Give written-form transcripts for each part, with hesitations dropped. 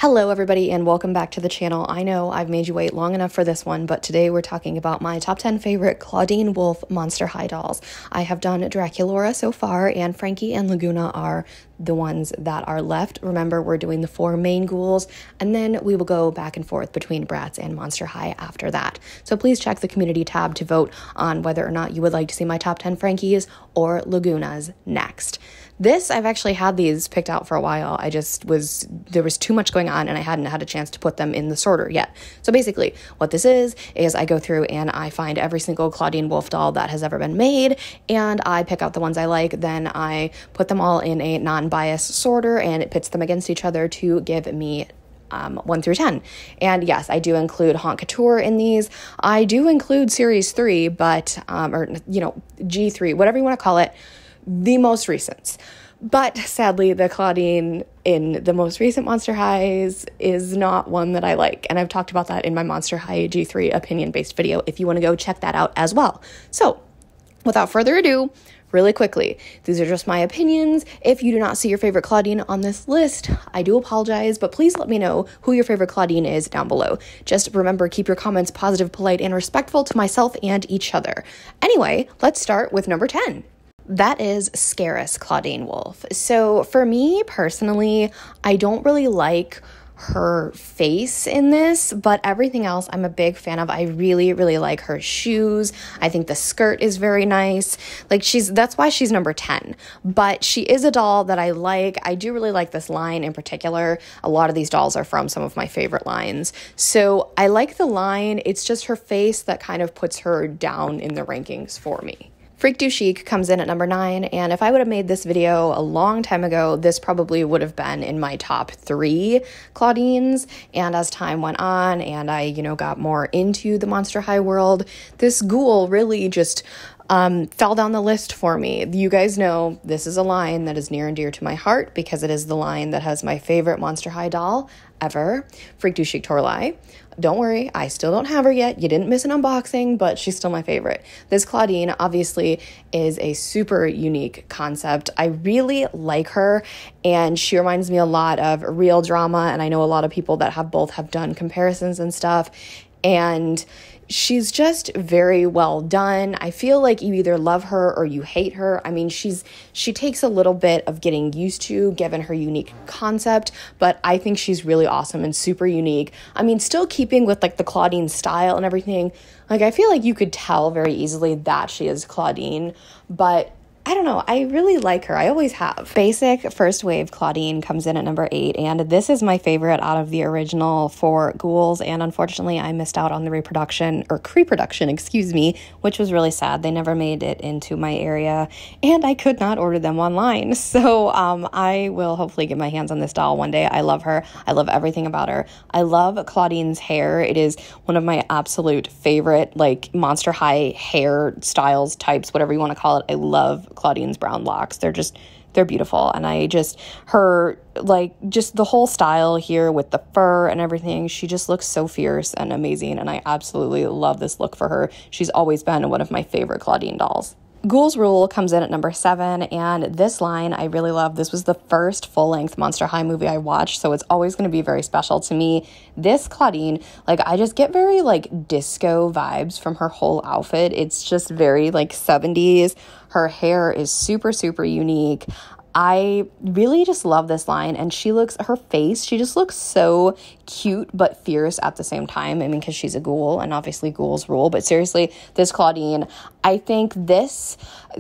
Hello everybody and welcome back to the channel. I know I've made you wait long enough for this one, but today we're talking about my top 10 favorite Claudine Wolf Monster High dolls. I have done Draculaura so far, and Frankie and Laguna are the ones that are left. Remember, we're doing the 4 main ghouls, and then we will go back and forth between Bratz and Monster High after that. So please check the community tab to vote on whether or not you would like to see my top 10 Frankies or Lagunas next. I've actually had these picked out for a while. There was too much going on and I hadn't had a chance to put them in the sorter yet. So basically what this is I go through and I find every single Claudine Wolf doll that has ever been made and I pick out the ones I like. Then I put them all in a non-biased sorter and it pits them against each other to give me 1 through 10. And yes, I do include Couture in these. I do include Series 3, but, G3, whatever you want to call it, the most recent. But sadly, the Claudine in the most recent Monster Highs is not one that I like. And I've talked about that in my Monster High G3 opinion-based video if you want to go check that out as well. So without further ado, really quickly, these are just my opinions. If you do not see your favorite Claudine on this list, I do apologize, but please let me know who your favorite Claudine is down below. Just remember, keep your comments positive, polite, and respectful to myself and each other. Anyway, let's start with number 10. That is Scaris Claudine Wolf. So for me personally, I don't really like her face in this, but everything else I'm a big fan of. I really, really like her shoes. I think the skirt is very nice. That's why she's number 10. But she is a doll that I like. I do really like this line in particular. A lot of these dolls are from some of my favorite lines. So I like the line. It's just her face that kind of puts her down in the rankings for me. Freak Du Chic comes in at number 9, and if I would have made this video a long time ago, this probably would have been in my top 3 Claudines, and as time went on and I, got more into the Monster High world, this ghoul really just fell down the list for me. You guys know this is a line that is near and dear to my heart because it is the line that has my favorite Monster High doll ever, Freak Du Chic Torlai. Don't worry, I still don't have her yet. You didn't miss an unboxing, but she's still my favorite. This Claudine obviously is a super unique concept. I really like her, and she reminds me a lot of Real Drama, and I know a lot of people that have done comparisons and stuff, and she's just very well done. I feel like you either love her or you hate her. I mean, she takes a little bit of getting used to given her unique concept, but I think she's really awesome and super unique. I mean, still keeping with the Claudine style and everything. I feel like you could tell very easily that she is Claudine, but I don't know. I really like her. I always have. Basic First Wave Claudine comes in at number 8, and this is my favorite out of the original 4 ghouls, and unfortunately I missed out on the pre-production, which was really sad. They never made it into my area, and I could not order them online. So I will hopefully get my hands on this doll one day. I love her. I love everything about her. I love Claudine's hair. It is one of my absolute favorite, Monster High hair styles, types, whatever you want to call it. I love Claudine's brown locks. They're beautiful, and just the whole style here with the fur and everything, she just looks so fierce and amazing, and I absolutely love this look for her. She's always been one of my favorite Claudine dolls. Ghouls Rule comes in at number 7, and this line I really love. This was the first full-length Monster High movie I watched, so it's always going to be very special to me. This Claudine, I just get very, disco vibes from her whole outfit. It's just very, 70s. Her hair is super, super unique. I really just love this line, and she just looks so cute but fierce at the same time. I mean, because she's a ghoul, and obviously ghouls rule, but seriously, this Claudine, I think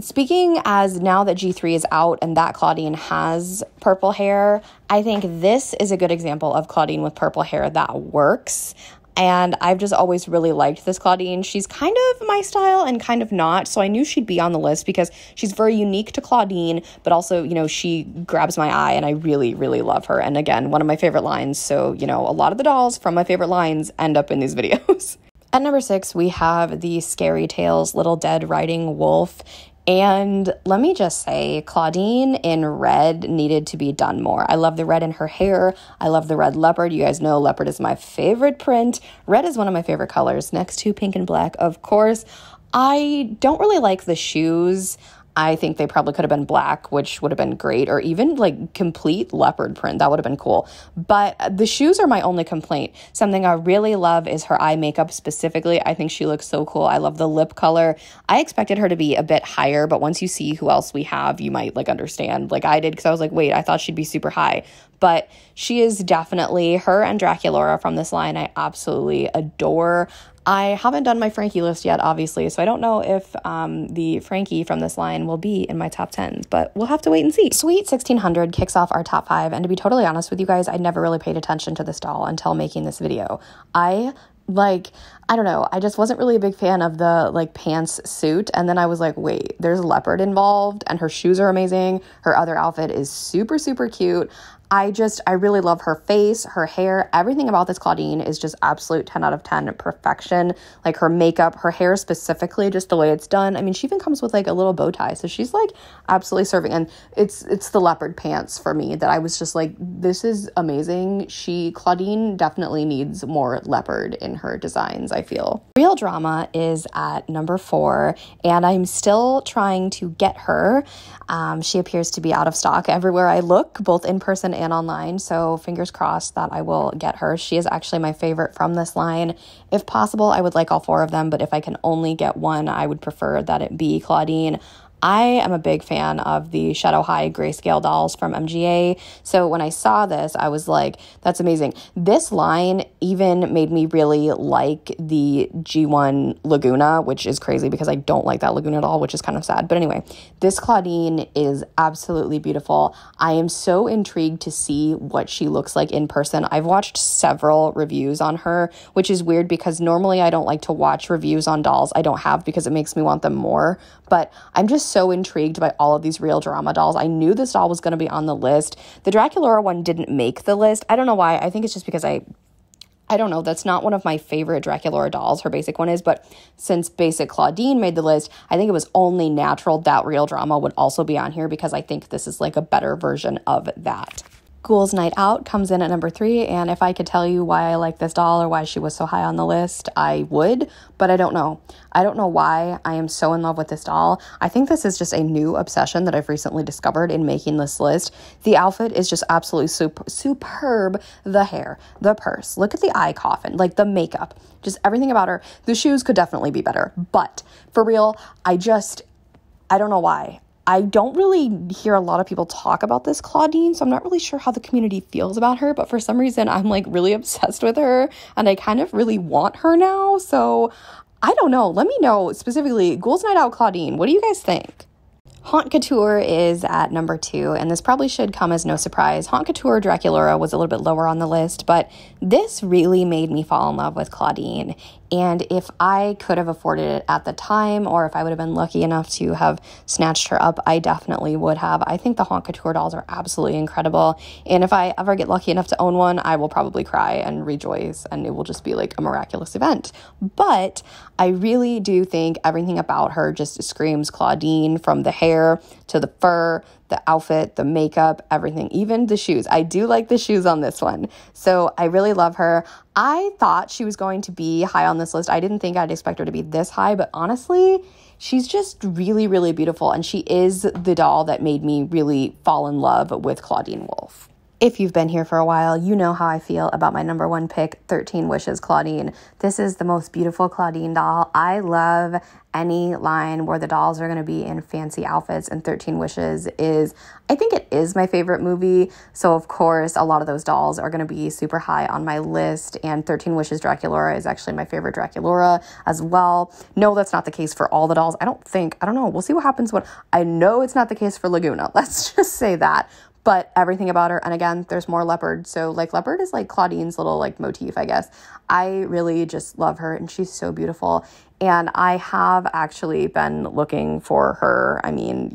speaking as now that G3 is out and that Claudine has purple hair, I think this is a good example of Claudine with purple hair that works. And I've just always really liked this Claudine. She's kind of my style and kind of not, so I knew she'd be on the list because she's very unique to Claudine, but also, she grabs my eye, and I really, really love her. And again, one of my favorite lines, so, a lot of the dolls from my favorite lines end up in these videos. At number 6, we have the Scary Tales Little Dead Riding Wolf. And let me just say, Claudine in red needed to be done more. I love the red in her hair. I love the red leopard. You guys know leopard is my favorite print. Red is one of my favorite colors, next to pink and black, of course. I don't really like the shoes. I think they probably could have been black, which would have been great, or even like complete leopard print. That would have been cool. But the shoes are my only complaint. Something I really love is her eye makeup specifically. I think she looks so cool. I love the lip color. I expected her to be a bit higher, but once you see who else we have, you might like understand like I did, because I was like, wait, I thought she'd be super high. But she is definitely, her and Draculaura from this line, I absolutely adore. I haven't done my Frankie list yet, obviously, so I don't know if the Frankie from this line will be in my top 10s, but we'll have to wait and see. Sweet 1600 kicks off our top 5, and to be totally honest with you guys, I never really paid attention to this doll until making this video. I don't know, I just wasn't really a big fan of the like pants suit, and then I was like, wait, there's leopard involved, and her shoes are amazing. Her other outfit is super, super cute. I really love her face, her hair, everything about this Claudine is just absolute 10 out of 10 perfection. Like her makeup, her hair specifically, just the way it's done. I mean, she even comes with like a little bow tie, so she's like absolutely serving. And it's the leopard pants for me that I was just like, this is amazing. Claudine definitely needs more leopard in her designs, I feel. Real Drama is at number 4, and I'm still trying to get her. She appears to be out of stock everywhere I look, both in person and online, so fingers crossed that I will get her. She is actually my favorite from this line. If possible, I would like all 4 of them, but if I can only get one, I would prefer that it be Claudine. I am a big fan of the Shadow High grayscale dolls from MGA, so when I saw this, I was like, that's amazing. This line even made me really like the G1 Laguna, which is crazy because I don't like that Laguna doll, which is kind of sad. But anyway, this Claudine is absolutely beautiful. I am so intrigued to see what she looks like in person. I've watched several reviews on her, which is weird because normally I don't like to watch reviews on dolls I don't have because it makes me want them more, but I'm just so intrigued by all of these Real Drama dolls. I knew this doll was going to be on the list. The Draculaura one didn't make the list. I don't know why. I think it's just because I don't know. That's not one of my favorite Draculaura dolls. Her basic one is, but since basic Claudine made the list, I think it was only natural that Real Drama would also be on here because I think this is like a better version of that. Ghouls Night Out comes in at number 3, and if I could tell you why I like this doll or why she was so high on the list, I would, but I don't know. I don't know why I am so in love with this doll. I think this is just a new obsession that I've recently discovered in making this list. The outfit is just absolutely superb. The hair, the purse, look at the eye coffin, like the makeup, just everything about her. The shoes could definitely be better, but for real, I don't know why. I don't really hear a lot of people talk about this Claudine, so I'm not really sure how the community feels about her, but for some reason I'm like really obsessed with her and I kind of really want her now, so I don't know. Let me know specifically, Ghouls Night Out Claudine, what do you guys think? Haute Couture is at number 2, and this probably should come as no surprise. Haute Couture Draculaura was a little bit lower on the list, but this really made me fall in love with Claudine. And if I could have afforded it at the time, or if I would have been lucky enough to have snatched her up, I definitely would have. I think the Haute Couture dolls are absolutely incredible. And if I ever get lucky enough to own one, I will probably cry and rejoice, and it will just be like a miraculous event. But I really do think everything about her just screams Claudine, from the hair to the fur, the outfit, the makeup, everything, even the shoes. I do like the shoes on this one. So I really love her. I thought she was going to be high on this list. I didn't think I'd expect her to be this high, but honestly, she's just really, really beautiful. And she is the doll that made me really fall in love with Claudine Wolf. If you've been here for a while, you know how I feel about my number 1 pick, 13 Wishes Claudine. This is the most beautiful Claudine doll. I love any line where the dolls are going to be in fancy outfits, and 13 Wishes is, I think it is my favorite movie. So of course, a lot of those dolls are going to be super high on my list, and 13 Wishes Draculaura is actually my favorite Draculaura as well. No, that's not the case for all the dolls. I don't know. We'll see what happens I know it's not the case for Laguna. Let's just say that. But everything about her, and again, there's more leopard, so like leopard is like Claudine's little like motif, I guess. I really just love her, and she's so beautiful. And I have actually been looking for her. I mean,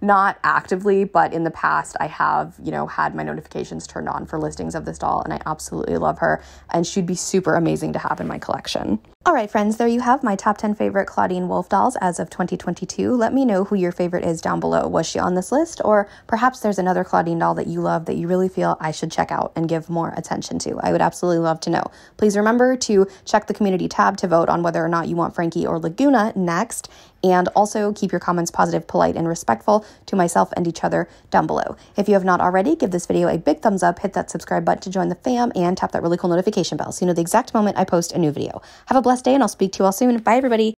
not actively, but in the past I have, had my notifications turned on for listings of this doll, and I absolutely love her, and she'd be super amazing to have in my collection. All right, friends, there you have my top 10 favorite Claudine Wolf dolls as of 2022. Let me know who your favorite is down below. Was she on this list? Or perhaps there's another Claudine doll that you love that you really feel I should check out and give more attention to. I would absolutely love to know. Please remember to check the community tab to vote on whether or not you want Frankie or Laguna next. And also keep your comments positive, polite, and respectful to myself and each other down below. If you have not already, give this video a big thumbs up, hit that subscribe button to join the fam, and tap that really cool notification bell so you know the exact moment I post a new video. Have a blessed day, and I'll speak to you all soon. Bye, everybody.